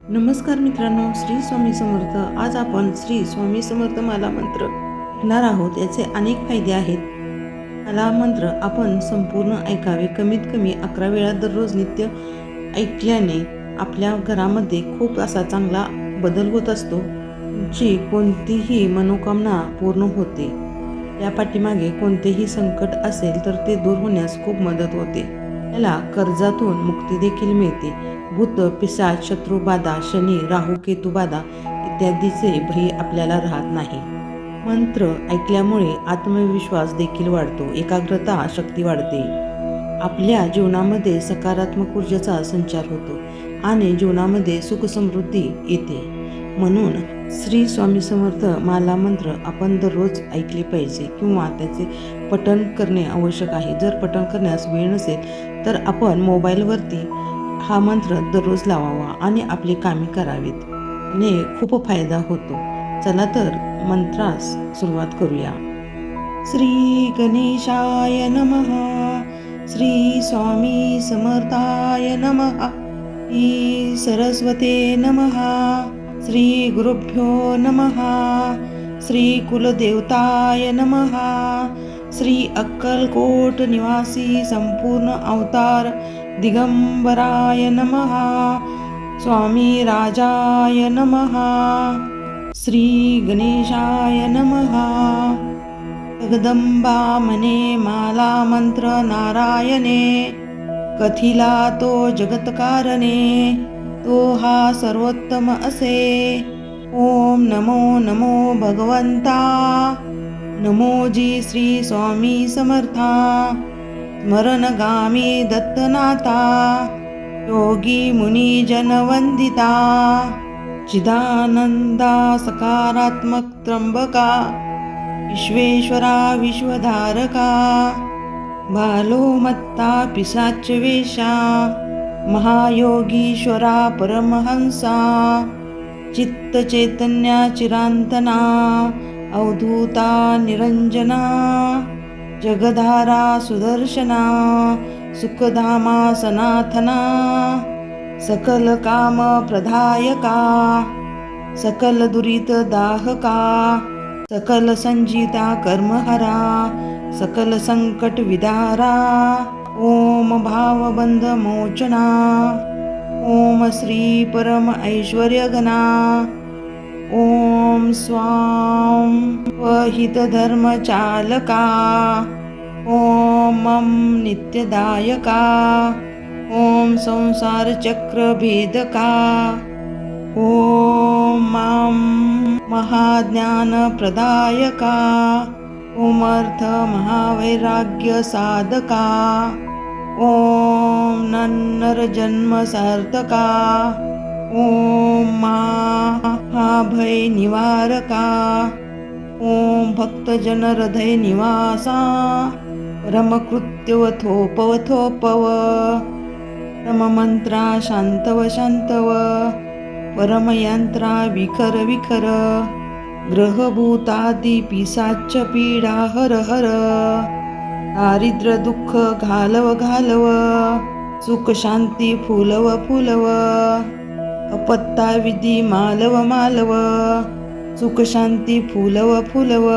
नमस्कार मित्रांनो, श्री स्वामी समर्थ. आज आपण श्री स्वामी समर्थ माला मंत्र ऐकणार आहोत. याचे अनेक फायदे आहेत. माला मंत्र आपण संपूर्ण ऐकावे. कमीत कमी 11 वेळा दररोज नित्य ऐकल्याने आपल्या घरामध्ये खूप असा चांगला बदल होत असतो. तुमची कोणतीही मनोकामना पूर्ण होते. या पाठीमागे कोणतेही संकट असेल तर ते दूर होण्यास खूप मदत होते. त्याला कर्जातून मुक्ती देखील मिळते. भूत, पिशाच, शत्रू बाधा, शनी, राहू, केतू बाधा इत्यादीचे भय आपल्याला राहत नाही. मंत्र ऐकल्यामुळे आत्मविश्वास देखील वाढतो, एकाग्रता शक्ती वाढते. आपल्या जीवनामध्ये सकारात्मक ऊर्जेचा संचार होतो आणि जीवनामध्ये सुख समृद्धी येते. म्हणून श्री स्वामी समर्थ माला मंत्र आपण दररोज ऐकले पाहिजे किंवा त्याचे पठण करणे आवश्यक आहे. जर पठण करण्यास वेळ नसेल तर आपण मोबाईलवरती हा मंत्र दररोज लावावा आणि आपली कामे करावीत. याने खूप फायदा होतो. चला तर मंत्रास सुरुवात करूया. श्री गणेशाय नमः. श्री स्वामी समर्थाय नमः. श्री सरस्वते नमः. श्री गुरुभ्यो नमः. श्री कुलदेवताय नमः. श्री अक्कलकोट निवासी संपूर्ण अवतार दिगंबराय नमः. स्वामी राजाय नमः. श्री गणेशाय नमः. जगदंबा मने माला मंत्र नारायणे. कथिला तो जगतकारणे. तो हा सर्वोत्तम असे. ओम नमो नमो भगवंता. नमोजी श्री स्वामी समर्था. स्मरणगामी दत्तनाथा. योगी मुनी जनवंदिता. चिदानंदा सकारात्मक त्र्यंबका. विश्वेश्वरा विश्वधारका. बालोमत्ता पिशाच वेशा. महायोगीश्वरा परमहंसा. चित्त चैतन्या चिरांतना. अवधूता निरंजना. जगधारा सुदर्शना. सुखधामा सनाथना. सकल काम प्रदायका. सकल दुरित दाहका. सकल संजिता कर्महरा. सकल संकट विदारा. ओम भावबंध मोचना. ओम श्री परम ऐश्वर्यगणा. ओम स्वाम वहित धर्म चालका. ओम मम नित्यदायका. ओम संसार चक्र भेदका. ओम माम महाज्ञान प्रदायका. ओम अर्थ महावैराग्य साधका. ओम नन्नर जन्म सार्थका. ओम महाभय निवारका. ओम भक्तजन हृदय निवासा. परमकृत्यव थोपव थोपव. परममंत्रा शांतव शांतव. परमयंत्रा विखर विखर. ग्रहभूतादि पिशाच पीडा हर हर. दारिद्र्य दुःख घालव घालव. सुख शांती फुलव फुलव. अपत्ता विधी मालव मालव. सुख शांती फुलव फुलव.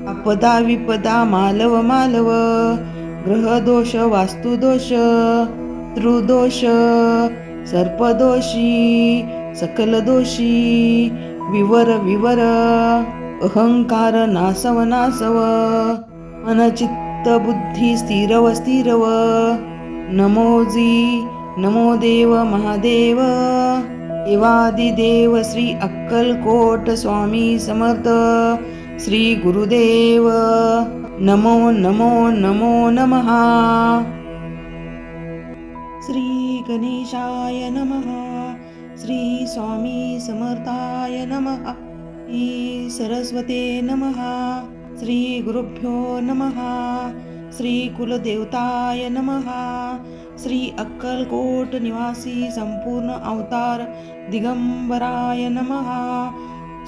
आपदा विपदा मालव मालव. ग्रहदोष वास्तुदोष. त्रुदोष सर्पदोषी. सकल दोषी विवर विवर. अहंकार नासव नासव. मनचित्त बुद्धी स्थिरव स्थिरव. नमोजी नमो देव महादेव. देवादिदेव श्री अक्कलकोट स्वामी समर्थ. श्री गुरुदेव नमो नमो नमो नमः. श्री गणेशाय नमः. श्री स्वामी समर्थाय नमः. श्री सरस्वते नमः. श्री गुरुभ्यो नमः. श्री कुलदेवताय नमः. श्री अक्कलकोट निवासी संपूर्ण अवतार दिगंबराय नमः.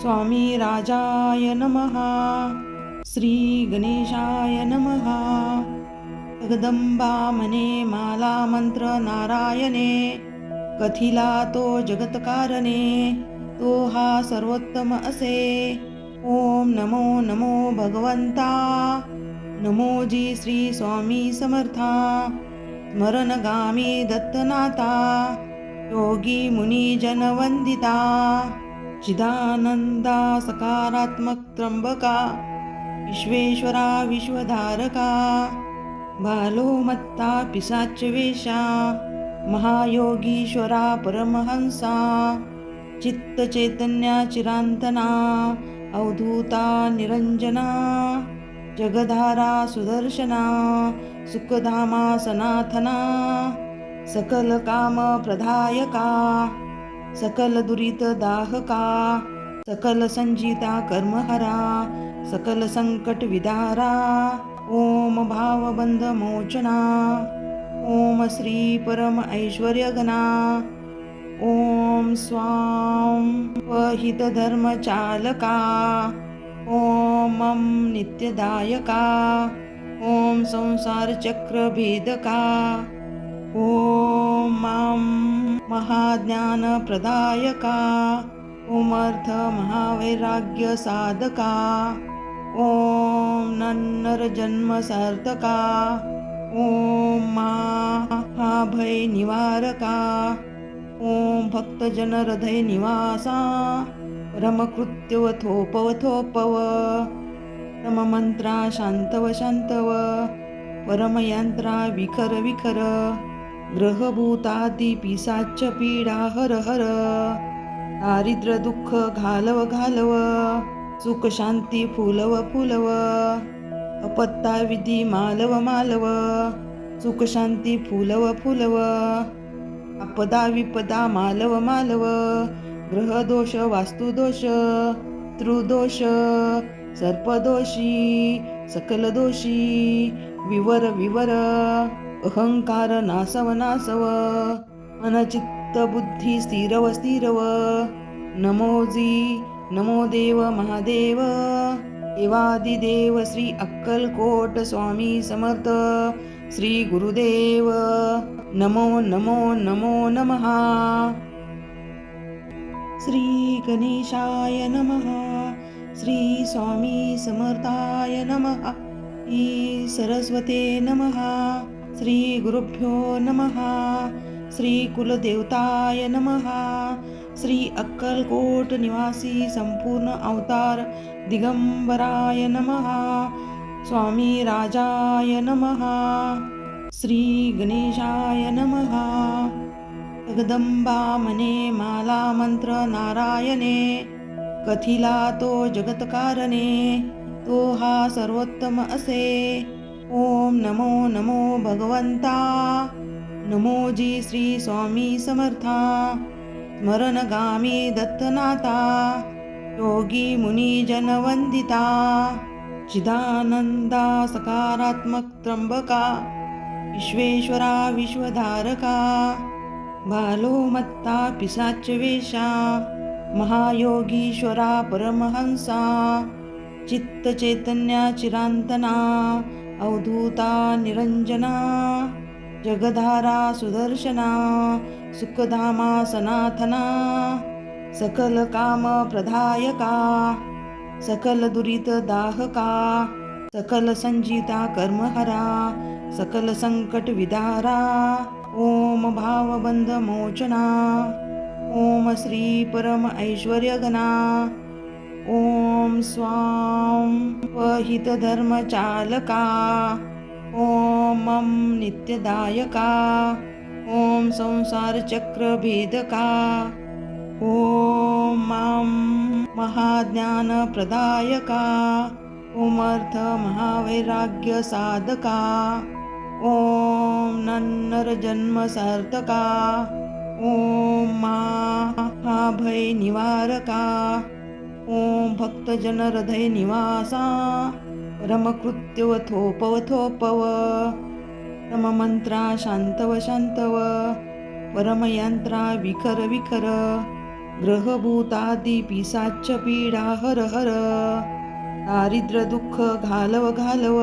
स्वामी राजाय नमः. श्री गणेशाय नमः. जगदंबा मने माला मंत्र नारायणे. कथिला तो जगतकारणे, तो हा सर्वोत्तम असे. ओम नमो नमो भगवंता, नमोजी श्री स्वामी समर्था. स्मरणगामी दत्तनाथा, योगी मुनी जनवंदिता. चिदानंदा सकारात्मक त्र्यंबका, विश्वेश्वरा विश्वधारका. बालोमत्ता पिशाच वेशा, महायोगीश्वरा परमहंसा. चित्त चैतन्या चिरांतना, अवधूता निरंजना. जगधारा सुदर्शना, सुखधामा सनाथना. सकल काम प्रदायका, सकल दुरित दाहका. सकल संजिता कर्महरा, सकल संकट विदारा. ओम भावबंध मोचना, ओम श्री परम ऐश्वर्यगणा. ओम स्वाम वहित धर्म चालका. ओम नित्यदायका. ओम संसार चक्र भेदका. ओम महाज्ञान प्रदायका. ओम अर्थ महावैराग्य साधका. ओम नन्नर जन्म सार्थका. ओम महाभय निवारका. ओम भक्तजन हृदय निवासा. परमकृत्यव थोपव थोपव. परममंत्रा शांतव शांतव. परमयंत्रा विखर विखर. ग्रहभूतादी पिसाच पीडा हर हर. दारिद्र्य दुःख घालव घालव. सुख शांती फुलव फुलव. अपत्ता विधी मालव मालव. सुख शांती फुलव फुलव. आपदा विपदा मालव मालव. ग्रहदोष वास्तुदोष त्रुदोष सर्पदोषी सकल दोषी विवर विवर. अहंकार नासव नासव. मनचित्त बुद्धी स्थिरव स्थिरव. नमोजी नमो देव महादेव. देवादिदेव श्री अक्कलकोट स्वामी समर्थ श्री गुरुदेव. नमो नमो नमो नमः. श्री गणेशाय नमः. श्री स्वामी समर्थाय नमः. श्री सरस्वते नमः. श्री गुरुभ्यो नमः. श्री कुलदेवताय नमः. श्री अक्कलकोट निवासी संपूर्ण अवतार दिगंबराय नमः. स्वामी राजाय नमः. श्री गणेशाय नमः. जगदंबा मने माला मंत्र नारायणे, कथिला तो जगतकारणे, तो हा सर्वोत्तम असे. ओम नमो नमो भगवंता, नमोजी श्री स्वामी समर्था. स्मरणगामी दत्तनाथा, योगी मुनी जनवंदिता. चिदानंदा सकारात्मक त्र्यंबका, विश्वेश्वरा विश्वधारका. बालोमत्ता पिशाच वेशा, महायोगीश्वरा परमहंसा. चित्त चैतन्या चिरांतना, अवधूता निरंजना. जगधारा सुदर्शना, सुखधामा सनाथना. सकल काम प्रदायका, सकल दुरित दाहका. सकल संजिता कर्महरा, सकल संकट विदारा. ओम भावबंध मोचना, ओम श्री परम ऐश्वर्यगणा. ओम स्वाम वहित धर्म चालका. ओम नित्यदायका. ओम संसार चक्र भेदका. ओम महाज्ञान प्रदायका. ओम अर्थ महावैराग्य साधका. ओम नन्नर जन्म सार्थका. ओम महाभय निवारका. ओम भक्तजन हृदय निवासा. परमकृत्यव थोपव थोपव. परममंत्रा शांतव शांतव. परमयंत्रा विखर विखर. ग्रहभूतादी पिसाच पीडा हर हर. दारिद्र्य दुःख घालव घालव.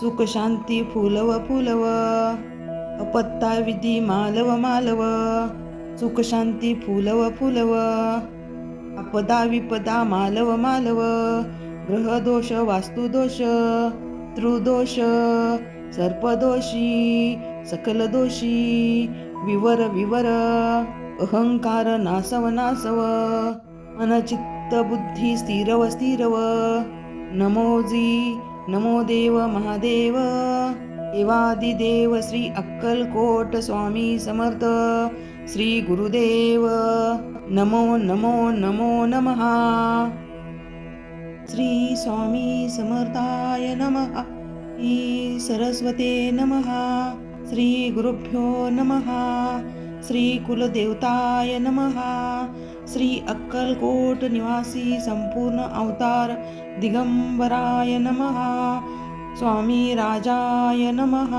सुख शांती फुलव फुलव. अपत्ता विधी मालव मालव. सुख शांती फुलव फुलव, आपदा विपदा मालव मालव, ग्रह दोष वास्तु दोष त्रुदोष सर्पदोषी सकल दोषी विवर विवर, अहंकार नासव नासव, मन चित्त बुद्धी स्थिरव स्थिरव, नमोजी नमो देव महादेव, देवादिदेव श्री अक्कलकोट स्वामी समर्थ, श्री गुरुदेव नमो नमो नमो नमः. श्री स्वामी समर्थाय नमः. श्री सरस्वते नमः. श्री गुरुभ्यो नमः. श्री कुलदेवताय नमः. श्री अक्कलकोट निवासी संपूर्ण अवतार दिगंबराय नमः. स्वामी राजाय नमः.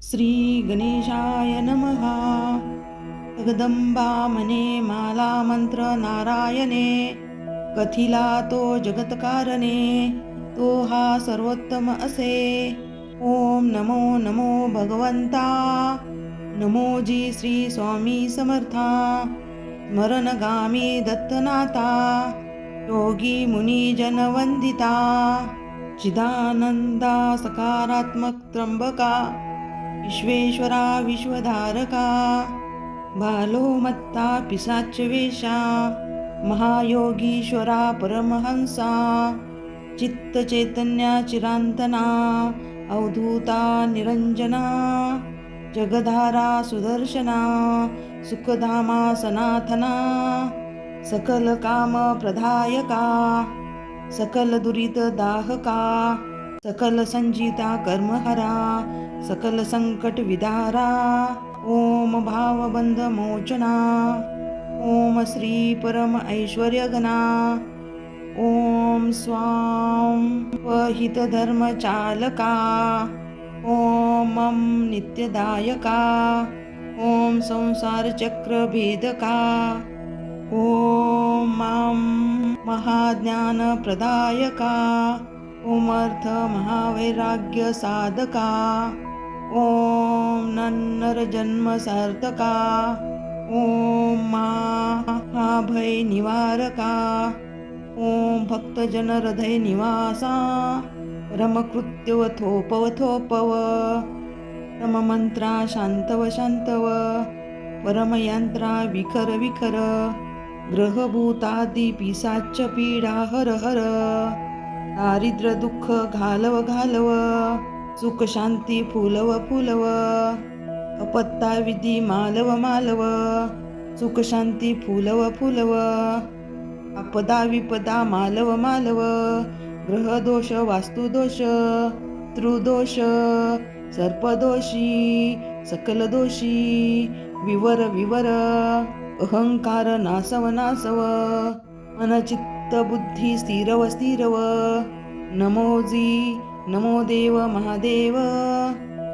श्री गणेशाय नमः. जगदंबा मने माला मंत्र नारायणे, कथिला तो जगतकारणे, तो हा सर्वोत्तम असे. ओम नमो नमो भगवंता, नमोजी श्री स्वामी समर्था, स्मरणगामी दत्तनाथा, योगी मुनी जनवंदिता, चिदानंदा सकारात्मक त्र्यंबका, विश्वेश्वरा विश्वधारका, बालोमत्ता पिशाच वेशा, महायोगीश्वरा परमहंसा, चित्त चैतन्या चिरांतना, अवधूता निरंजना, जगधारा सुदर्शना, सुखधामा सनाथना, सकल काम प्रदायका, सकल दुरित दाहका, सकल संजिता कर्महरा, सकल संकट विदारा, ओम भावबंध मोचना, ओम श्री परम ऐश्वर्यगणा, ओम स्वाम वहित धर्म चालका, ओम नित्यदायका, ओम संसार चक्र भेदका, ओम महाज्ञान प्रदायका, ओम अर्थ महावैराग्य साधका, ओम नन्नर जन्म सार्थका, ओम महाभय निवारका, ओम भक्तजन हृदय निवासा, परमकृत्यव थोपव थोपव, परममंत्रा शांतव शांतव, परमयंत्रा विखर विखर, ग्रहभूतादि पिशाच पीडा हर हर, दारिद्र्य दुःख घालव घालव, सुख शांती फुलव फुलव, अपत्ता विधी मालव मालव, सुख शांती फुलव फुलव, आपदा विपदा मालव मालव, ग्रह दोष वास्तु दोष त्रुदोष सर्पदोषी सकल दोषी विवर विवर, अहंकार नासव नासव, मन चित्त बुद्धी स्थिरव स्थिरव, नमोजी नमो देव महादेव,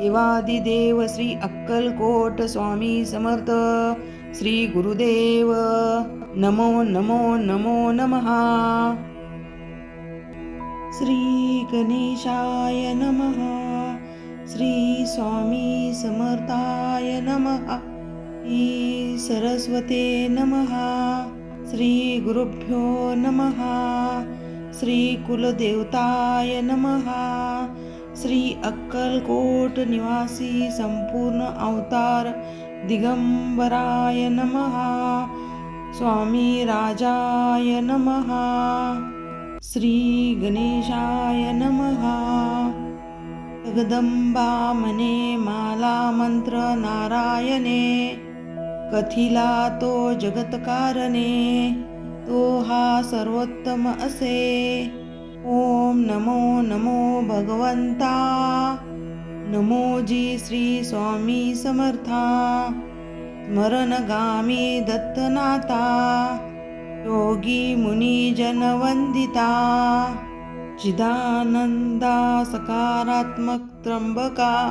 देवादिदेव श्री अक्कलकोट स्वामी समर्थ, श्री गुरुदेव नमो नमो नमो नमः. श्री गणेशाय नमः. श्री स्वामी समर्थाय नमः. श्री सरस्वते नमः. श्री गुरुभ्यो नमः. श्री कुलदेवताय नमः. श्री अक्कलकोट निवासी संपूर्ण अवतार दिगंबराय नमः. स्वामी राजाय नमः. श्री गणेशाय नमः. जगदंबा मने माला मंत्र नारायणे, कथिला तो जगतकारणे, तो हा सर्वोत्तम असे. ओम नमो नमो भगवंता, नमोजी श्री स्वामी समर्था, स्मरणगामी दत्तनाथा, योगी मुनी जनवंदिता, चिदानंदा सकारात्मक त्र्यंबका,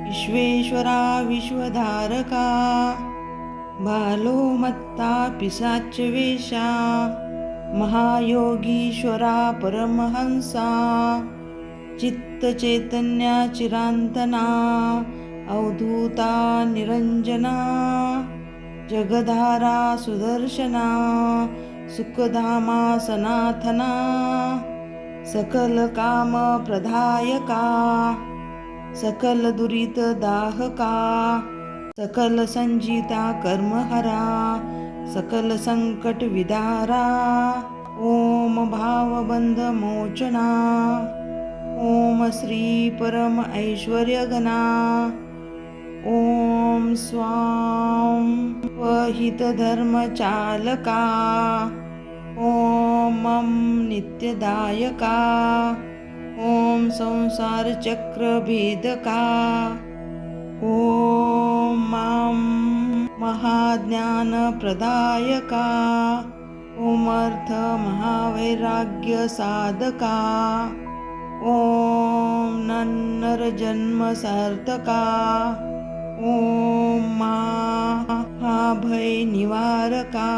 विश्वेश्वरा विश्वधारका, बालोमत्ता पिशाच वेशा, महायोगीश्वरा परमहंसा, चित्त चैतन्या चिरांतना, अवधूता निरंजना, जगधारा सुदर्शना सुखधामा सनाथना सकल काम प्रदायका सकल दुरित दाहका सकल संजिता कर्महरा सकल संकट विदारा ओम भावबंध मोचना ओम श्री परम ऐश्वर्य घना ओम स्वाम वहित धर्म चालका ओम मम नित्यदायका ओम संसार चक्र भेदका ओम मां महाज्ञान प्रदायका ओम अर्थ महावैराग्य साधका ओम नन्नर जन्म सार्थका ओम महाभय निवारका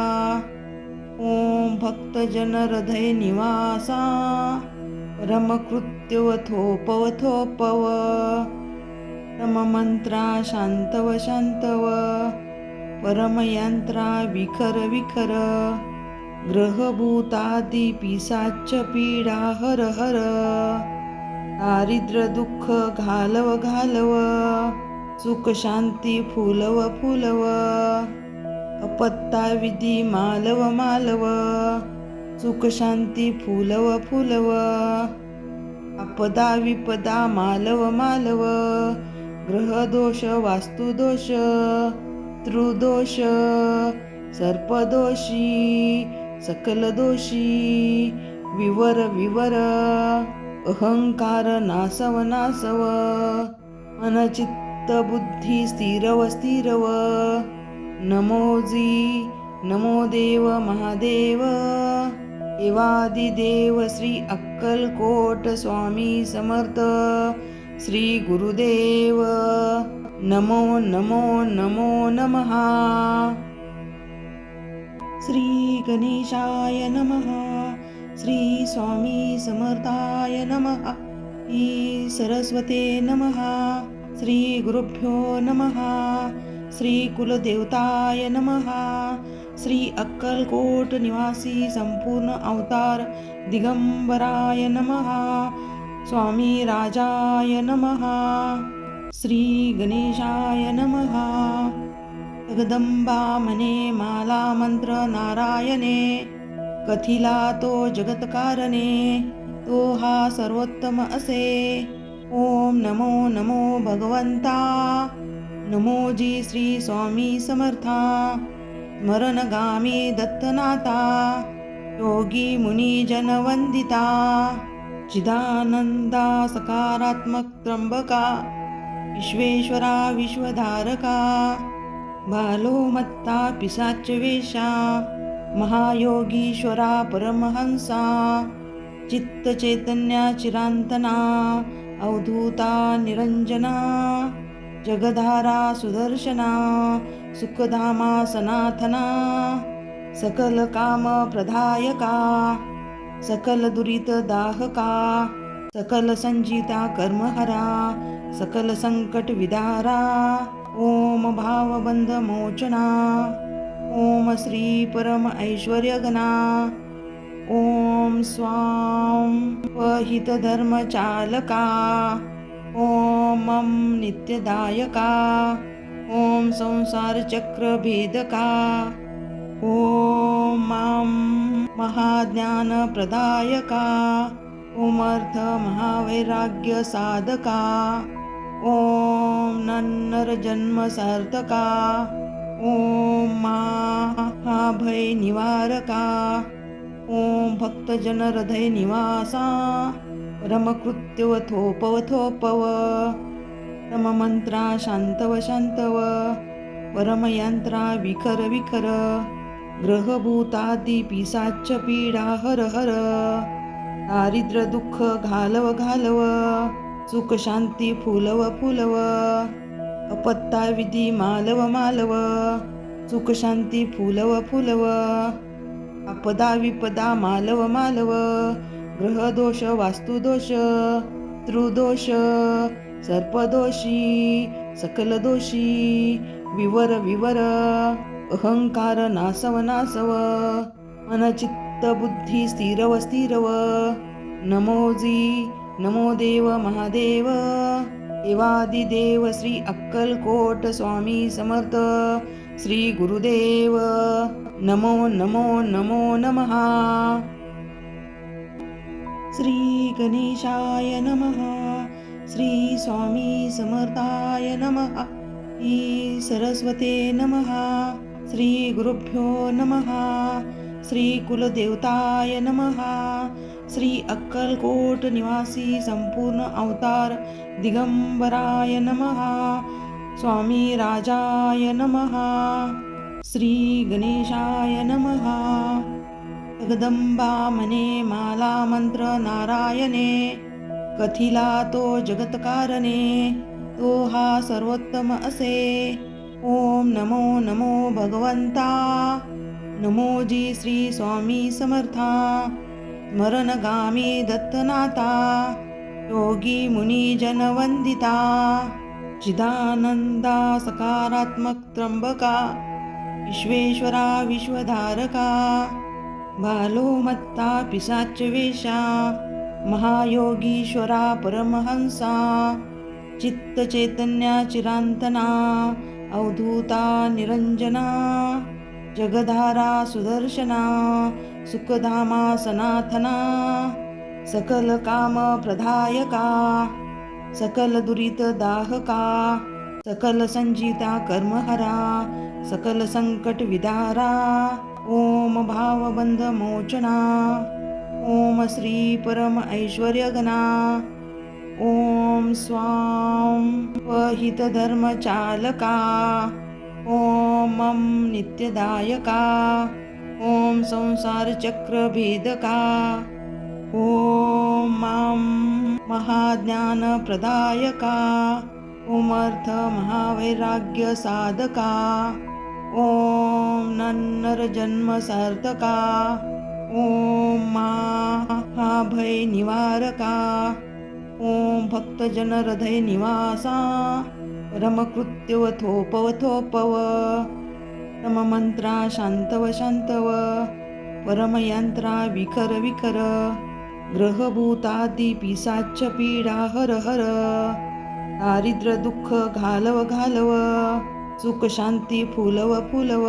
ओम भक्तजन हृदय निवासा परमकृत्योथोपवथोपव परममंत्रा शांतव शांतव परमयंत्रा विखर विखर ग्रहभूतादि पिशाच पीडा हर हर दारिद्र्य दुःख घालव घालव सुख शांती फुलव फुलव अपत्ता विधी मालव मालव सुख शांती फुलव फुलव आपदा विपदा मालव मालव ग्रहदोष वास्तुदोष त्रुदोष सर्पदोषी सकल दोषी विवर विवर अहंकार नासव नासव मनचित्त बुद्धी स्थिरव स्थिरव नमोजी नमो देव महादेव देवादिदेव श्री अक्कलकोट स्वामी समर्थ श्री गुरुदेव नमो नमो नमो नमः श्री गणेशाय नमः श्री स्वामी समर्थाय नमः श्री सरस्वते नमः श्री गुरुभ्यो नमः श्री कुलदेवताय नमः श्री अक्कलकोट निवासी संपूर्ण अवतार दिगंबराय नमः स्वामी राजाय नमः श्री गणेशाय नमः जगदंबा मने माला मंत्र नारायणे कथिला तो जगतकारणे तो हा सर्वोत्तम असे ओम नमो नमो भगवंता नमोजी श्री स्वामी समर्था स्मरणगामी दत्तनाथा योगी मुनी जन वंदिता चिदानंदा सकारात्मक त्र्यंबका विश्वेश्वरा विश्वधारका बालो मत्ता पिशाच वेशा महायोगीश्वरा परमहंसा चित्त चैतन्या चिरांतना अवधूता निरंजना जगधारा सुदर्शना सुखधामा सनाथना सकल काम प्रदायका सकल दुरित दाहका सकल संजिता कर्महरा सकल संकट विदारा ओम भावबंध मोचना ओम श्री परम ऐश्वर्य घना ओम स्वाम वहित धर्म चालका ओम मम नित्यदायका ओम संसार चक्र भेदका ओम मां महाज्ञान प्रदायका ओम अर्थ महावैराग्य साधका ओम नन्नर जन्म सार्थका ओम महाभय निवारका ओम भक्तजन हृदय निवासा परमकृत्योथोपवथोपव परममंत्रा शांतव शांतव परमयंत्रा विखर विखर ग्रहभूतादि पिशाच पीडा हर हर दारिद्र्य दुःख घालव घालव सुख शांती फुलव फुलव अपत्ता विधी मालव मालव सुख शांती फुलव फुलव आपदा विपदा मालव मालव ग्रहदोष वास्तुदोष त्रुदोष सर्पदोषी सकल दोषी विवर विवर अहंकार नासव नासव मन चित्त बुद्धी स्थिरव स्थिरव नमो देव महादेव देवादिदेव श्री अक्कलकोट स्वामी समर्थ श्री गुरुदेव नमो नमो नमो नमः श्री गणेशाय नमः श्री स्वामी समर्थाय नमः श्री सरस्वते नमः श्री गुरुभ्यो नमः श्री कुलदेवताय नमः श्री अक्कलकोट निवासी संपूर्ण अवतार दिगंबराय नमः स्वामी राजाय नमः श्री गणेशाय नमः जगदंबा मने माला मंत्र नारायणे कथिला तो जगतकारणे तो हा सर्वोत्तम असे ओम नमो नमो भगवंता नमोजी श्री स्वामी समर्था स्मरणगामी दत्तनाथा योगी मुनी जनवंदिता चिदानंदा सकारात्मक त्र्यंबका विश्वेश्वरा विश्वधारका बालो मत्ता पिशाच वेशा महायोगीश्वरा परमहंसा चित्त चैतन्या चिरांतना अवधूता निरंजना जगधारा सुदर्शना सुखधामा सनाथना सकल काम प्रदायका सकल दुरित दाहका सकल संजिता कर्महरा सकल संकट विदारा ओम भावबंध मोचना ओम श्री परम ऐश्वर्यगणा ओम स्वाम वहित धर्म चालका ओम मम नित्यदायका ओम संसार चक्र भेदका ओम मम महाज्ञान प्रदायका ओम अर्थ महावैराग्य साधका ओम नन्नर जन्म सार्थका ओम महाभय निवारका ओम भक्तजन हृदय निवासा परमकृत्यवथोपवथोपव परममंत्रा शांतव शांतव परमयंत्रा विखर विखर ग्रहभूतादि पिशाच पीडा हर हर दारिद्र्य दुःख घालव घालव सुख शांती फुलव फुलव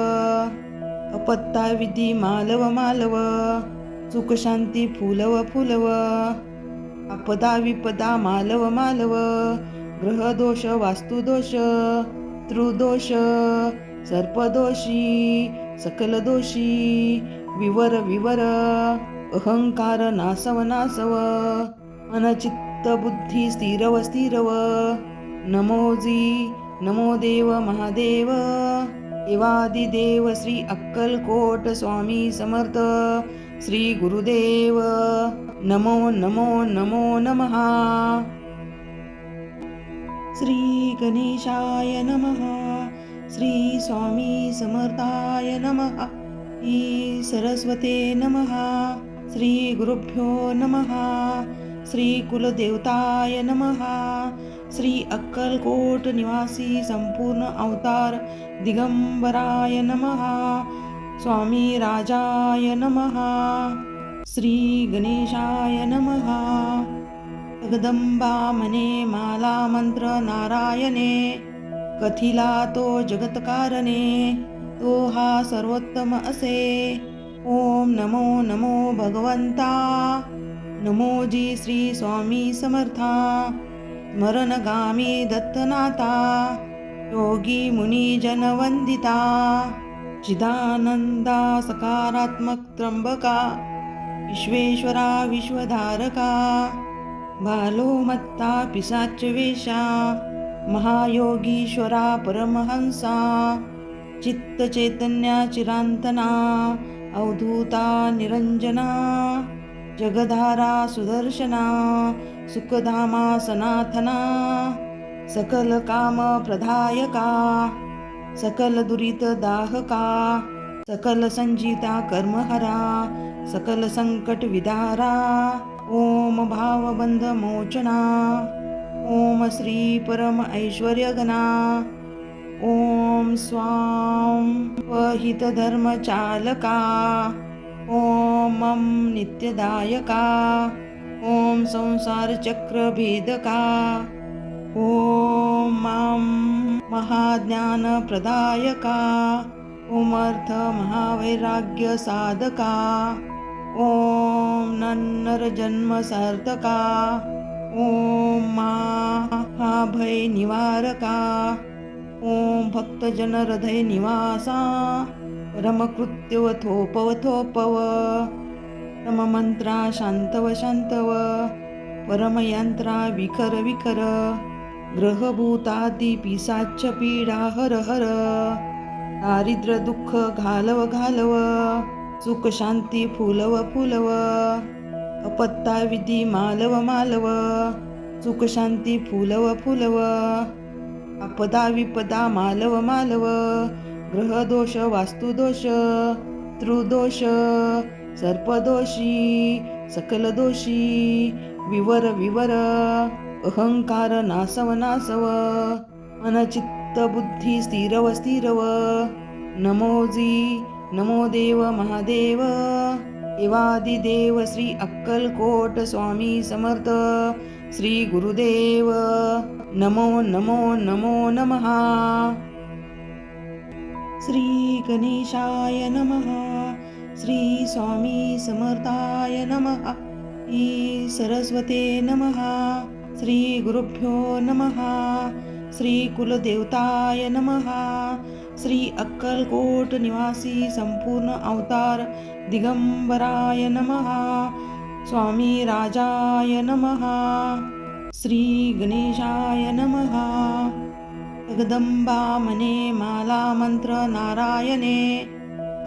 अपत्ता विधी मालव मालव सुख शांती फुलव फुलव आपदा विपदा मालव मालव ग्रहदोष वास्तुदोष त्रुदोष सर्पदोषी सकल दोषी विवर विवर अहंकार नासव नासव मन चित्त बुद्धी स्थिरव स्थिरव नमो देव महादेव देवादिदेव श्री अक्कलकोट स्वामी समर्थ श्री गुरुदेव नमो नमो नमो नमः श्री गणेशाय नमः श्री स्वामी समर्थाय नमः श्री सरस्वते नमः श्री गुरुभ्यो नमः श्री कुलदेवताय नमः श्री अक्कलकोट निवासी संपूर्ण अवतार दिगंबराय नमः स्वामी राजाय नमः श्री गणेशाय नमः जगदंबा मने माला मंत्र नारायणे कथिला तो जगतकारणे तो हा सर्वोत्तम असे ओम नमो नमो भगवंता नमोजी श्री स्वामी समर्था स्मरणगामी दत्तनाथा योगी मुनी जनवंदिता चिदानंदा सकारात्मक त्र्यंबका विश्वेश्वरा विश्वधारका बालो मत्ता पिशाच वेशा महायोगीश्वरा परमहंसा चित्त चैतन्या चिरांतना अवधूता निरंजना जगधारा सुदर्शना सुखधामा सनाथना सकल काम प्रदायका सकल दुरित दाहका सकल संजिता कर्महरा सकल संकट विदारा ओम भावबंध मोचना ओम श्री परम ऐश्वर्यगणा ॐ स्वां वहितधर्मचालका ॐ मं नित्यदायका ॐ संसारचक्रभेदका ॐ मां महाज्ञानप्रदायका ॐ अर्थमहावैराग्यसाधका ॐ नन्नरजन्मसार्थका ॐ महाभयनिवारका ॐ भक्तजनहृदयनिवासा परमकृत्यवथोपवथोपव परममंत्रा शांतव शांतव परमयंत्रा विखर विखर ग्रहभूतादि पिशाच पीडा हर हर दारिद्र्य दुःख घालव घालव सुख शांती फुलव फुलव अपत्ता विधी मालव मालव सुख शांती फुलव फुलव आपदा विपदा मालव मालव ग्रहदोष वास्तुदोष त्रुदोष सर्पदोषी सकल दोषी विवर विवर अहंकार नासव नासव मनचित्त बुद्धी स्थिरव स्थिरव नमोजी नमो देव महादेव देवादिदेव श्री अक्कलकोट स्वामी समर्थ श्री गुरुदेव नमो नमो नमो नमः. श्री गणेशाय नमः. श्री स्वामी समर्थाय नमः. श्री सरस्वते नमः. श्री गुरुभ्यो नमः. श्री कुलदेवताय नमः. श्री अक्कलकोट निवासी संपूर्ण अवतार दिगंबराय नमः. स्वामी राजाय नमः. श्री गणेशाय नमः. जगदंबा मने माला मंत्र नारायणे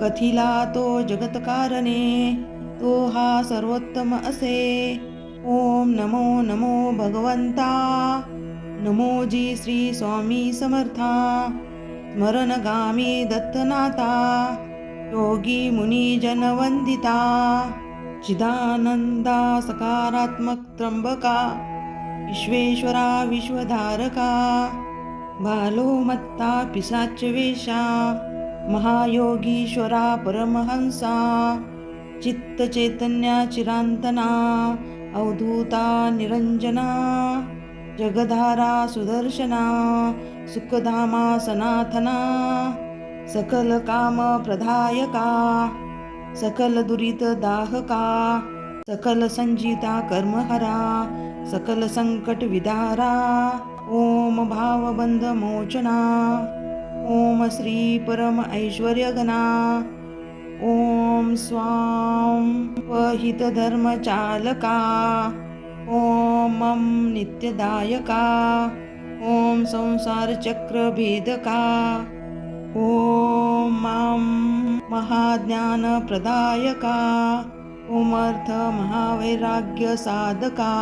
कथिला तो जगतकारणे तो हा सर्वोत्तम असे. ओम नमो नमो भगवंता. नमोजी श्री स्वामी समर्था. स्मरणगामी दत्तनाथा योगी मुनी जनवंदिता चिदानंदा सकारात्मक त्र्यंबका विश्वेश्वरा विश्वधारका बालो मत्ता पिशाच वेशा महायोगीश्वरा परमहंसा चित्त चैतन्या चिरांतना अवधूता निरंजना जगधारा सुदर्शना सुखधामा सनातना सकल काम प्रदायका सकल दुरित दाहका सकल संजिता कर्महरा सकल संकट विदारा ओम भावबंध मोचना ओम श्री परम ऐश्वर्यगणा ओम स्वां वहितधर्मचालका ओम मं नित्यदायका ओम संसारचक्रभेदका ओम मां महाज्ञानप्रदायका ओम अर्थमहावैराग्यसाधका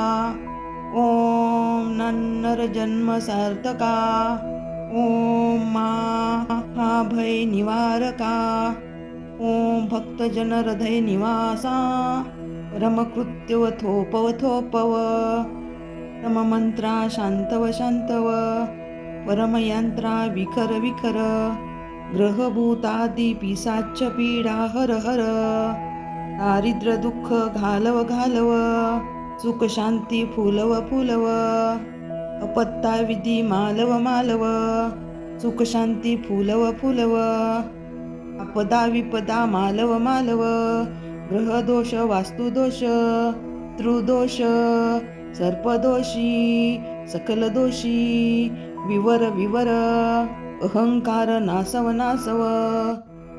ओम नन्नरजन्मसार्थका ओम महाभयनिवारका ओम भक्तजनहृदयनिवासा परमकृत्यवथोपवथोपव परममंत्रा शांतव शांतव परमयंत्रा विखर विखर ग्रहभूतादि पिशाच पीडा हर हर दारिद्र्य दुःख घालव घालव सुख शांती फुलव फुलव अपत्ता विधी मालव मालव सुख शांती फुलव फुलव आपदा विपदा मालव मालव ग्रहदोष वास्तुदोष त्रुदोष सर्पदोषी सकल दोषी विवर विवर अहंकार नासव नासव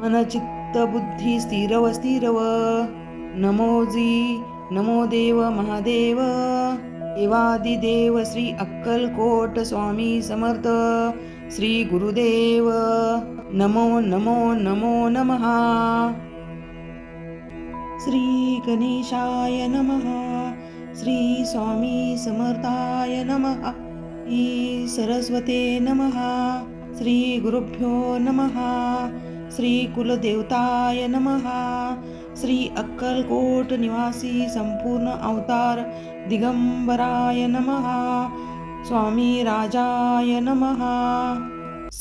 मनचित्त बुद्धी स्थिरव स्थिरव नमोजी नमो देव महादेव देवादिदेव श्री अक्कलकोट स्वामी समर्थ श्री गुरुदेव नमो नमो नमो नमः. श्री गणेशाय नमः. श्री स्वामी समर्थाय नमः. श्री सरस्वते नमः. श्री गुरुभ्यो नमः. श्री कुलदेवताय नमः. श्री अक्कलकोट निवासी संपूर्ण अवतार दिगंबराय नमः. स्वामी राजाय नमः.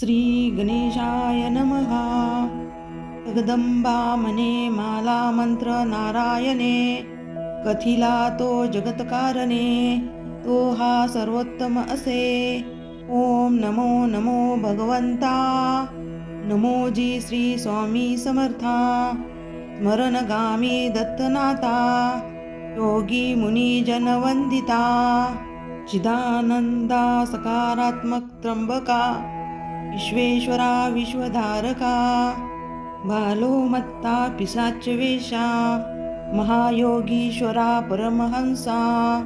श्री गणेशाय नमः. जगदंबा म्हणे माला मंत्र नारायणे, कथिला तो जगतकारणे, तो हा सर्वोत्तम असे. ओम नमो नमो भगवंता, नमो जी श्री स्वामी समर्था. स्मरणगामी दत्तनाथा, योगी मुनी जनवंदिता. चिदानंदा सकारात्मक त्र्यंबका, विश्वेश्वरा विश्वधारका. बालोमत्ता पिशाच वेशा, महायोगीश्वरा परमहंसा.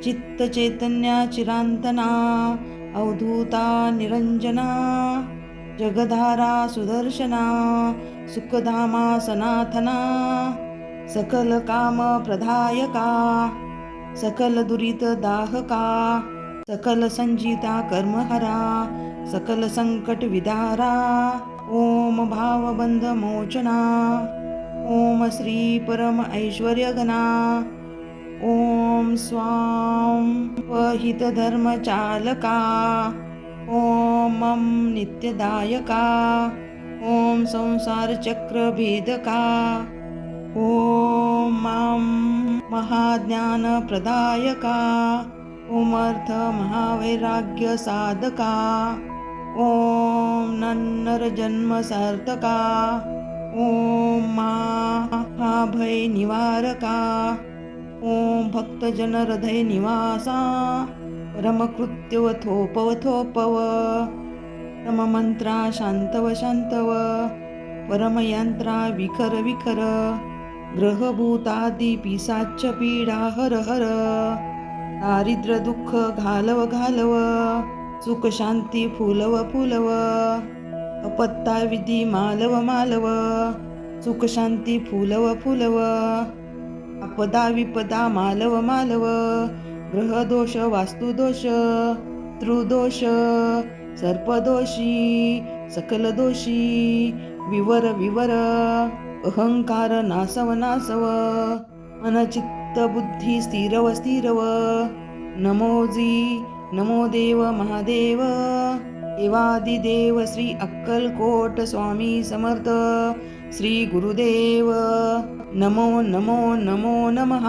चित्त चैतन्या चिरांतना, अवधूता निरंजना. जगधारा सुदर्शना, सुखधामा सनाथना. सकल काम प्रदायका, सकल दुरित दाहका. सकल संजिता कर्महरा, सकल संकट विदारा. ओम भावबंध मोचना, ओम श्री परम ऐश्वर्यगणा. ओम स्वाम वहित धर्म चालका. ओम मम नित्यदायका. ओम संसार चक्र भेदका. ओम मां महाज्ञान प्रदायका. ओम अर्थ महावैराग्य साधका. ओम नन्नर जन्म सार्थका. ओम महाभय निवारका. ओम भक्तजन हृदय निवासा. परमकृत्यव थोपव थोपव. परममंत्रा शांतव शांतव. परमयंत्रा विखर विखर. ग्रहभूतादि पिशाच पीडा हर हर. दारिद्र्य दुःख घालव घालव. सुख शांती फुलव फुलव. अपत्ता विधी मालव मालव. सुख शांती फुलव फुलव. आपदा विपदा मालव मालव. ग्रहदोष वास्तुदोष त्रुदोष सर्पदोषी सकल दोषी विवर विवर. अहंकार नासव नासव. मनचित्त बुद्धी स्थिरव स्थिरव. नमोजी नमो देव महादेव. देवादिदेव श्री अक्कलकोट स्वामी समर्थ श्री गुरुदेव. नमो नमो नमो नमः.